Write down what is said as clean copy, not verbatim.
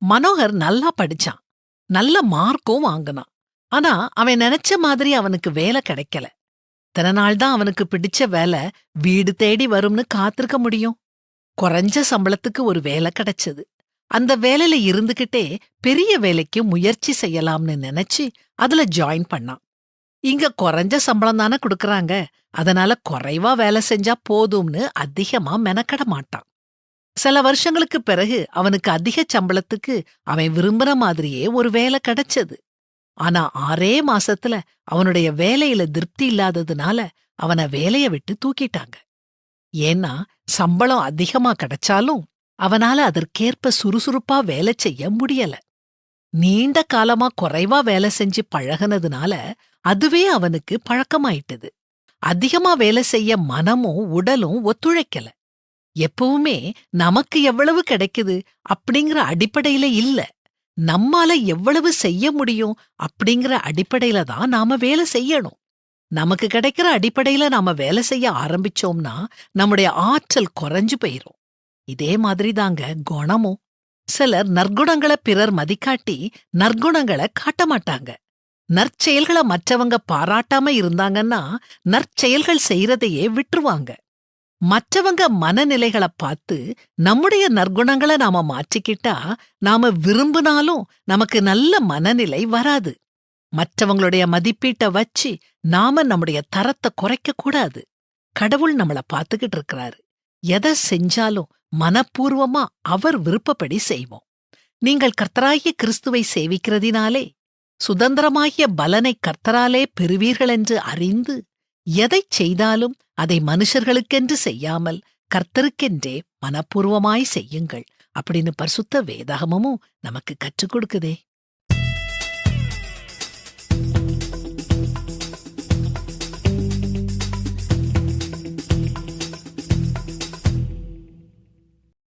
மனோகர் நல்லா படிச்சான். நல்ல மார்க்கும் வாங்குனான். ஆனா அவன் நினைச்ச மாதிரி அவனுக்கு வேலை கிடைக்கல. இத்தனை நாள் தான் அவனுக்கு பிடிச்ச வேலை வீடு தேடி வரும்னு காத்திருக்க முடியும். குறைஞ்ச சம்பளத்துக்கு ஒரு வேலை கிடைச்சது. அந்த வேலையில இருந்துகிட்டே பெரிய வேலைக்கு முயற்சி செய்யலாம்னு நினைச்சு அதுல ஜாயின் பண்ணான். இங்க குறைஞ்ச சம்பளம் தானே கொடுக்கறாங்க, அதனால குறைவா வேலை செஞ்சா போதும்னு அதிகமா மெனக்கட மாட்டான். சில வருஷங்களுக்கு பிறகு அவனுக்கு அதிக சம்பளத்துக்கு அவன் விரும்புற மாதிரியே ஒரு வேலை கிடைச்சது. ஆனா 6 மாசத்துல அவனுடைய வேலையில திருப்தி இல்லாததுனால அவனை வேலைய விட்டு தூக்கிட்டாங்க. ஏன்னா சம்பளம் அதிகமா கிடைச்சாலும் அவனால அதற்கேற்ப சுறுசுறுப்பா வேலை செய்ய முடியல. நீண்ட காலமா குறைவா வேலை செஞ்சு பழகுனதுனால அதுவே அவனுக்கு பழக்கமாயிட்டது. அதிகமா வேலை செய்ய மனமும் உடலும் ஒத்துழைக்கல. எப்பவுமே நமக்கு எவ்வளவு கிடைக்குது அப்படிங்கிற அடிப்படையில இல்ல, நம்மால எவ்வளவு செய்ய முடியும் அப்படிங்கிற அடிப்படையில தான் நாம வேலை செய்யணும். நமக்கு கிடைக்கிற அடிப்படையில நாம வேலை செய்ய ஆரம்பிச்சோம்னா நம்முடைய ஆற்றல் குறைஞ்சு போயிரும். இதே மாதிரி தாங்க குணமும். சிலர் நற்குணங்களை பிறர் மதிக்காட்டி நற்குணங்களை காட்ட மாட்டாங்க. நற்செயல்களை மற்றவங்க பாராட்டாம இருந்தாங்கன்னா நற்செயல்கள் செய்யறதையே விட்டுருவாங்க. மற்றவங்க மனநிலைகளை பார்த்து நம்முடைய நற்குணங்களை நாம மாற்றிக்கிட்டா நாம விரும்பினாலும் நமக்கு நல்ல மனநிலை வராது. மற்றவங்களுடைய மதிப்பீட்டை வச்சு நாம நம்முடைய தரத்தை குறைக்க கூடாது. கடவுள் நம்மள பார்த்துக்கிட்டு இருக்கிறாரு. எதை செஞ்சாலும் மனப்பூர்வமா அவர் விருப்பப்படி செய்வோம். நீங்கள் கர்த்தராகிய கிறிஸ்துவை சேவிக்கிறதினாலே சுதந்திரமாகிய பலனை கர்த்தராலே பெறுவீர்கள் என்று அறிந்து எதைச் செய்தாலும் அதை மனுஷர்களுக்கென்று செய்யாமல் கர்த்தருக்கென்றே மனப்பூர்வமாய் செய்யுங்கள் அப்படின்னு பரிசுத்த வேதாகமமும் நமக்கு கற்றுக் கொடுக்குதே.